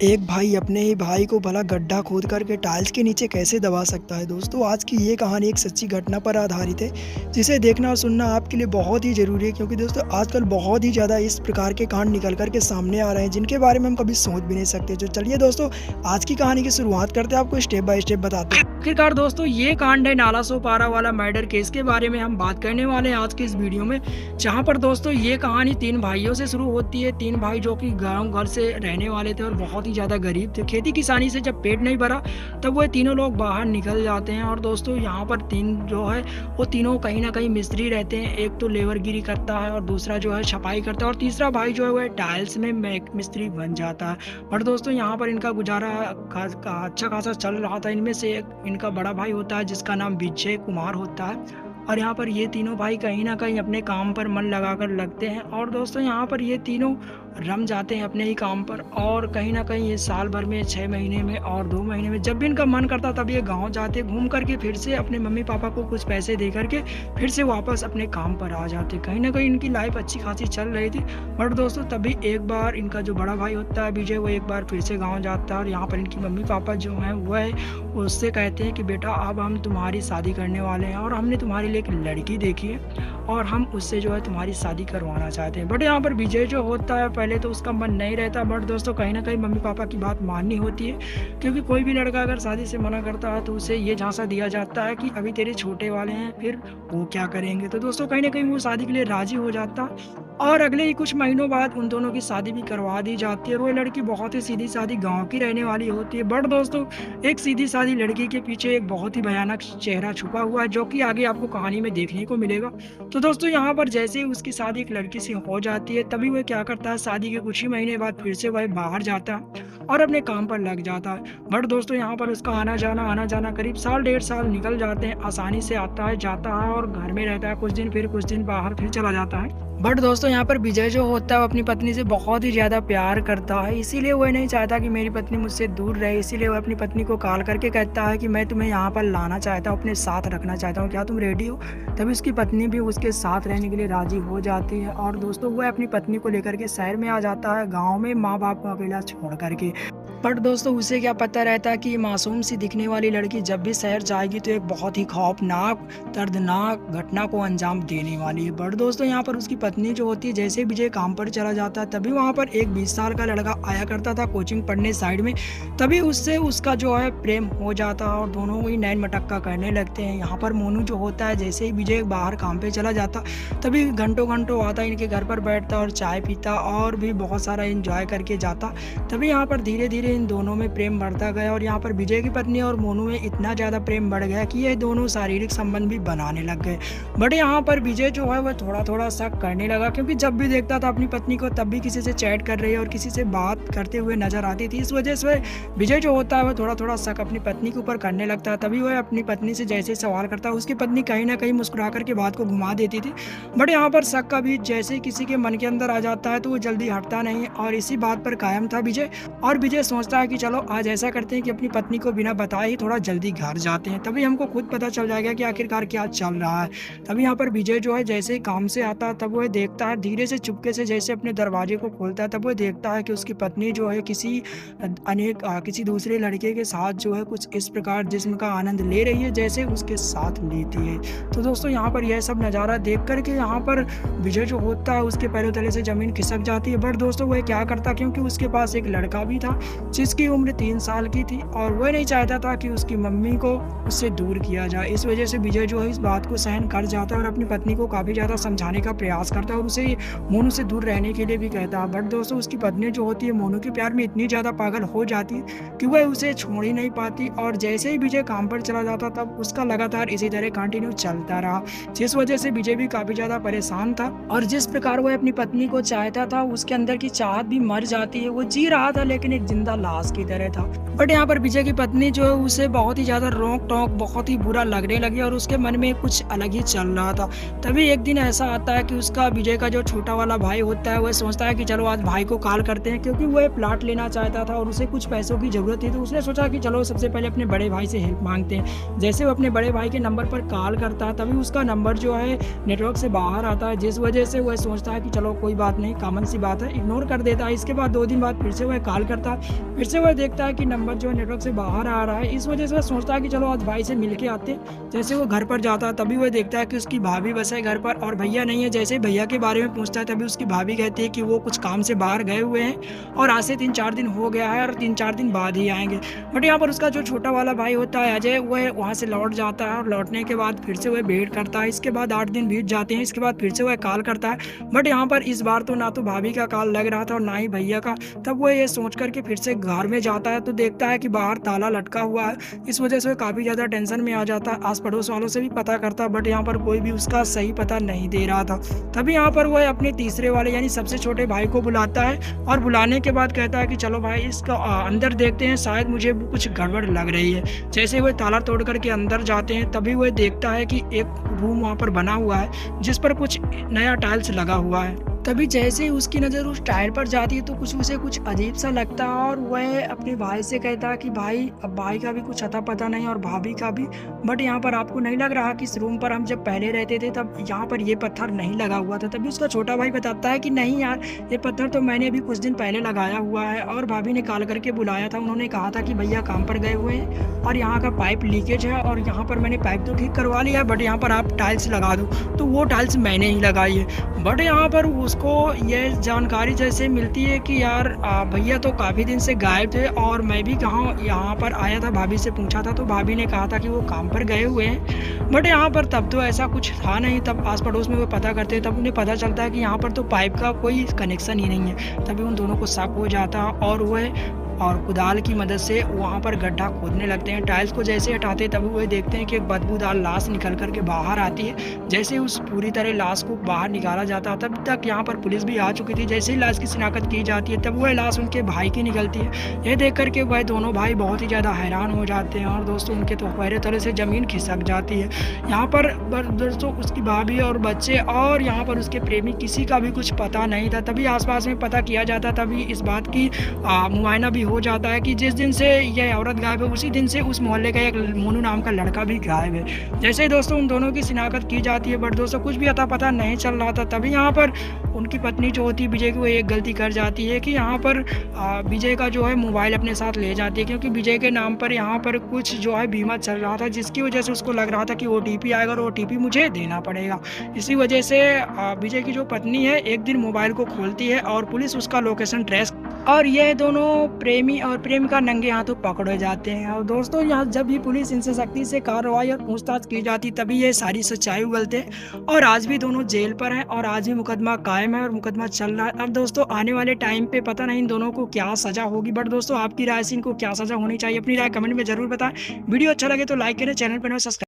एक भाई अपने ही भाई को भला गड्ढा खोद करके टाइल्स के नीचे कैसे दबा सकता है। दोस्तों, आज की ये कहानी एक सच्ची घटना पर आधारित है, जिसे देखना और सुनना आपके लिए बहुत ही ज़रूरी है, क्योंकि दोस्तों आजकल बहुत ही ज़्यादा इस प्रकार के कांड निकल कर के सामने आ रहे हैं जिनके बारे में हम कभी सोच भी नहीं सकते। तो चलिए दोस्तों, आज की कहानी की शुरुआत करते हैं, आपको स्टेप बाय स्टेप बताते हैं। आखिरकार दोस्तों, ये कांड है नाला सोपारा वाला मर्डर केस के बारे में हम बात करने वाले हैं आज की इस वीडियो में। जहाँ पर दोस्तों ये कहानी 3 भाइयों से शुरू होती है। 3 भाई जो कि गाँव घर से रहने वाले थे और बहुत ही ज़्यादा गरीब थे। खेती किसानी से जब पेट नहीं भरा तब वो तीनों लोग बाहर निकल जाते हैं। और दोस्तों यहाँ पर 3 जो है वो तीनों कहीं ना कहीं मिस्त्री रहते हैं। एक तो लेबरगिरी करता है और दूसरा जो है छपाई करता है और तीसरा भाई जो है वह टाइल्स में मिस्त्री बन जाता है। और दोस्तों यहाँ पर इनका गुजारा अच्छा खासा चल रहा था। इनमें से एक इनका बड़ा भाई होता है जिसका नाम विजय कुमार होता है। और यहाँ पर ये तीनों भाई कहीं ना कहीं अपने काम पर मन लगाकर लगते हैं। और दोस्तों यहाँ पर ये तीनों रम जाते हैं अपने ही काम पर। और कहीं ना कहीं ये साल भर में 6 महीने में और 2 महीने में जब भी इनका मन करता तब ये गांव जाते, घूम करके फिर से अपने मम्मी पापा को कुछ पैसे दे करके फिर से वापस अपने काम पर आ जाते। कहीं ना कहीं इनकी लाइफ अच्छी खासी चल रही थी। बट दोस्तों तभी एक बार इनका जो बड़ा भाई होता है विजय, वो एक बार फिर से गाँव जाता है। और यहाँ पर इनकी मम्मी पापा जो हैं वह उससे कहते हैं कि बेटा अब हम तुम्हारी शादी करने वाले हैं और हमने तुम्हारे लिए एक लड़की देखी है और हम उससे जो है तुम्हारी शादी करवाना चाहते हैं। बट यहाँ पर विजय जो होता है पहले तो उसका मन नहीं रहता, बट दोस्तों कहीं ना कहीं मम्मी पापा की बात माननी होती है, क्योंकि कोई भी लड़का अगर शादी से मना करता है तो उसे ये झांसा दिया जाता है कि अभी तेरे छोटे वाले हैं, फिर वो क्या करेंगे। तो दोस्तों कहीं ना कहीं वो शादी के लिए राजी हो जाता और अगले ही कुछ महीनों बाद उन दोनों की शादी भी करवा दी जाती है। और वो लड़की बहुत ही सीधी सादी गाँव की रहने वाली होती है। बट दोस्तों एक सीधी सादी लड़की के पीछे एक बहुत ही भयानक चेहरा छुपा हुआ है, जो कि आगे आपको कहानी में देखने को मिलेगा। तो दोस्तों यहाँ पर जैसे ही उसकी शादी एक लड़की से हो जाती है तभी वह क्या करता है, शादी के कुछ ही महीने बाद फिर से वह बाहर जाता है और अपने काम पर लग जाता है। बट दोस्तों यहाँ पर उसका आना जाना करीब साल 1.5 साल निकल जाते हैं। आसानी से आता है जाता है और घर में रहता है कुछ दिन, फिर कुछ दिन बाहर फिर चला जाता है। बट दोस्तों यहाँ पर विजय जो होता है वो अपनी पत्नी से बहुत ही ज़्यादा प्यार करता है, इसीलिए वह नहीं चाहता कि मेरी पत्नी मुझसे दूर रहे। इसीलिए वह अपनी पत्नी को कॉल करके कहता है कि मैं तुम्हें यहाँ पर लाना चाहता हूँ, अपने साथ रखना चाहता हूँ, क्या तुम रेडी हो। तभी उसकी पत्नी भी उसके साथ रहने के लिए राजी हो जाती है। और दोस्तों वह अपनी पत्नी को लेकर के शहर में आ जाता है, गाँव में माँ बाप को अकेला छोड़ करके। बट दोस्तों उसे क्या पता रहता कि मासूम सी दिखने वाली लड़की जब भी शहर जाएगी तो एक बहुत ही खौफनाक दर्दनाक घटना को अंजाम देने वाली है। बट दोस्तों यहाँ पर उसकी पत्नी जो होती है, जैसे विजय काम पर चला जाता है तभी वहाँ पर एक 20 साल का लड़का आया करता था कोचिंग पढ़ने साइड में। तभी उससे उसका जो है प्रेम हो जाता है और दोनों ही नैन मटक्का करने लगते हैं। यहाँ पर मोनू जो होता है, जैसे ही विजय बाहर काम पे चला जाता तभी घंटों घंटों आता इनके घर पर बैठता और चाय पीता और भी बहुत सारा एंजॉय करके जाता। तभी यहाँ पर धीरे धीरे इन दोनों में प्रेम बढ़ता गया और यहाँ पर विजय की पत्नी और मोनू में इतना ज़्यादा प्रेम बढ़ गया कि ये दोनों शारीरिक संबंध भी बनाने लग गए। बट यहाँ पर विजय जो है वह थोड़ा थोड़ा शक करने लगा, क्योंकि जब भी देखता था अपनी पत्नी को तब भी किसी से चैट कर रही है और किसी से बात करते हुए नजर आती थी। इस वजह से विजय जो होता है वह थोड़ा थोड़ा शक अपनी पत्नी के ऊपर करने लगता है। तभी वह अपनी पत्नी से जैसे सवाल करता है, उसकी पत्नी कहीं ना कहीं मुस्कुरा करके बात को घुमा देती थी। बट यहाँ पर शक का भी जैसे किसी के मन के अंदर आ जाता है तो वो जल्दी हटता नहीं और इसी बात पर कायम था विजय। और विजय सोचता है कि चलो आज ऐसा करते हैं कि अपनी पत्नी को बिना बताए ही थोड़ा जल्दी घर जाते हैं, तभी हमको खुद पता चल जाएगा कि आखिरकार क्या चल रहा है। तभी यहाँ पर विजय जो है जैसे ही काम से आता है तब वह देखता है धीरे से चुपके से, जैसे अपने दरवाजे को खोलता है तब वह देखता है कि उसकी पत्नी जो है किसी दूसरे लड़के के साथ जो है कुछ इस प्रकार जिस्म का आनंद ले रही है जैसे उसके साथ लेती है। तो दोस्तों यहाँ पर यह सब नज़ारा देख करके यहाँ पर विजय जो होता है उसके पैरों तले से जमीन खिसक जाती है। बट दोस्तों वह क्या करता, क्योंकि उसके पास एक लड़का भी था जिसकी उम्र 3 साल की थी और वह नहीं चाहता था कि उसकी मम्मी को उससे दूर किया जाए। इस वजह से विजय जो है इस बात को सहन कर जाता है और अपनी पत्नी को काफ़ी ज़्यादा समझाने का प्रयास करता है और उसे मोनू से दूर रहने के लिए भी कहता है। बट दोस्तों उसकी पत्नी जो होती है मोनू के प्यार में इतनी ज़्यादा पागल हो जाती है कि वह उसे छोड़ ही नहीं पाती। और जैसे ही विजय काम पर चला जाता तब उसका लगातार इसी तरह कंटिन्यू चलता रहा, जिस वजह से विजय भी काफ़ी ज़्यादा परेशान था। और जिस प्रकार वह अपनी पत्नी को चाहता था उसके अंदर की चाहत भी मर जाती है। वो जी रहा था लेकिन एक जिंदा लाश की तरह था। बट यहाँ पर विजय की पत्नी जो है उसे बहुत ही ज़्यादा रोक-टोक बहुत ही बुरा लगने लगी और उसके मन में कुछ अलग ही चल रहा था। तभी एक दिन ऐसा आता है कि उसका विजय का जो छोटा वाला भाई होता है, वह सोचता है कि चलो आज भाई को कॉल करते हैं, क्योंकि वो एक प्लॉट लेना चाहता था और उसे कुछ पैसों की ज़रूरत थी। तो उसने सोचा कि चलो सबसे पहले अपने बड़े भाई से हेल्प माँगते हैं। जैसे वो अपने बड़े भाई के नंबर पर कॉल करता है, तभी उसका नंबर जो है नेटवर्क से बाहर आता है, जिस वजह से वह सोचता है कि चलो कोई बात नहीं, कॉमन सी बात है, इग्नोर कर देता है। इसके बाद 2 दिन बाद फिर से वह कॉल करता है, फिर से वह देखता है कि नंबर जो है नेटवर्क से बाहर आ रहा है। इस वजह से वह सोचता है कि चलो आज भाई से मिल के आते हैं। जैसे वो घर पर जाता है, तभी वह देखता है कि उसकी भाभी बस है घर पर और भैया नहीं है। जैसे ही भैया के बारे में पूछता है, तभी उसकी भाभी कहती है कि वो कुछ काम से बाहर गए हुए हैं और आज से 3-4 दिन हो गया है और 3-4 दिन बाद ही आएंगे। बट यहाँ पर उसका जो छोटा वाला भाई होता है अजय, वह वहाँ से लौट जाता है और लौटने के बाद फिर से वह वेट करता है। इसके बाद 8 दिन बीत जाते हैं। इसके बाद फिर से वह कॉल करता है, बट यहाँ पर इस बार तो ना तो भाभी का कॉल लग रहा था और ना ही भैया का। तब वह ये सोच कर के फिर से घर में जाता है, तो देखता है कि बाहर ताला लटका हुआ है। इस वजह से वह काफ़ी ज़्यादा टेंशन में आ जाता है। आस पड़ोस वालों से भी पता करता, बट यहाँ पर कोई भी उसका सही पता नहीं दे रहा था। तभी यहाँ पर वह अपने तीसरे वाले यानी सबसे छोटे भाई को बुलाता है और बुलाने के बाद कहता है कि चलो भाई इसका अंदर देखते हैं, शायद मुझे कुछ गड़बड़ लग रही है। जैसे वह ताला तोड़ करके अंदर जाते हैं, तभी वह देखता है कि एक रूम वहाँ पर बना हुआ है जिस पर कुछ नया टाइल्स लगा हुआ है। तभी जैसे ही उसकी नज़र उस टायर पर जाती है, तो उसे कुछ अजीब सा लगता है और वह अपने भाई से कहता है कि भाई अब भाई का भी कुछ अता पता नहीं और भाभी का भी, बट यहाँ पर आपको नहीं लग रहा कि इस रूम पर हम जब पहले रहते थे तब यहाँ पर ये पत्थर नहीं लगा हुआ था। तभी उसका छोटा भाई बताता है कि नहीं यार, ये पत्थर तो मैंने अभी कुछ दिन पहले लगाया हुआ है और भाभी ने कॉल करके बुलाया था। उन्होंने कहा था कि भैया काम पर गए हुए हैं और यहाँ का पाइप लीकेज है और यहाँ पर मैंने पाइप तो ठीक करवा लिया है, बट यहाँ पर आप टाइल्स लगा दो। तो वो टाइल्स मैंने ही लगाई है। बट यहाँ पर उसको ये जानकारी जैसे मिलती है कि यार भैया तो काफ़ी दिन से गायब थे और मैं भी कहाँ यहाँ पर आया था, भाभी से पूछा था तो भाभी ने कहा था कि वो काम पर गए हुए हैं। बट यहाँ पर तब तो ऐसा कुछ था नहीं। तब आस पड़ोस में वो पता करते तब उन्हें पता चलता है कि यहाँ पर तो पाइप का कोई कनेक्शन ही नहीं है। तभी उन दोनों को शक हो जाता है और वह कुदाल की मदद से वहाँ पर गड्ढा खोदने लगते हैं। टाइल्स को जैसे हटाते तभी वो देखते हैं कि एक बदबूदार लाश निकल करके बाहर आती है। जैसे उस पूरी तरह लाश को बाहर निकाला जाता, तब तक यहाँ पर पुलिस भी आ चुकी थी। जैसे ही लाश की शिनाख्त की जाती है, तब वह लाश उनके भाई की निकलती है। यह देख करके वह दोनों भाई बहुत ही ज़्यादा हैरान हो जाते हैं और दोस्तों उनके तो पैरों तले से ज़मीन खिसक जाती है। यहाँ पर दोस्तों उसकी भाभी और बच्चे और यहाँ पर उसके प्रेमी किसी का भी कुछ पता नहीं था। तभी आसपास में पता किया जाता, तभी इस बात की मुआयना भी हो जाता है कि जिस दिन से यह औरत गायब है, उसी दिन से उस मोहल्ले का एक मोनू नाम का लड़का भी गायब है। जैसे ही दोस्तों उन दोनों की शिनाख्त की जाती है, बट दोस्तों कुछ भी अता पता नहीं चल रहा था। तभी यहाँ पर उनकी पत्नी जो होती है विजय की, वो एक गलती कर जाती है कि यहाँ पर विजय का जो है मोबाइल अपने साथ ले जाती है, क्योंकि विजय के नाम पर यहाँ पर कुछ जो है बीमा चल रहा था, जिसकी वजह से उसको लग रहा था कि OTP आएगा और OTP मुझे देना पड़ेगा। इसी वजह से विजय की जो पत्नी है एक दिन मोबाइल को खोलती है और पुलिस उसका लोकेशन ट्रेस और ये दोनों प्रेमी और प्रेमिका नंगे हाथों पकड़े जाते हैं। और दोस्तों यहाँ जब भी पुलिस इनसे सख्ती से कार्रवाई और पूछताछ की जाती, तभी ये सारी सच्चाई उगलते हैं और आज भी दोनों जेल पर हैं और आज भी मुकदमा कायम है और मुकदमा चल रहा है। अब दोस्तों आने वाले टाइम पे पता नहीं इन दोनों को क्या सजा होगी, बट दोस्तों आपकी राय से इनको क्या सजा होनी चाहिए, अपनी राय कमेंट में जरूर बताएं। वीडियो अच्छा लगे तो लाइक करें, चैनल पर सब्सक्राइब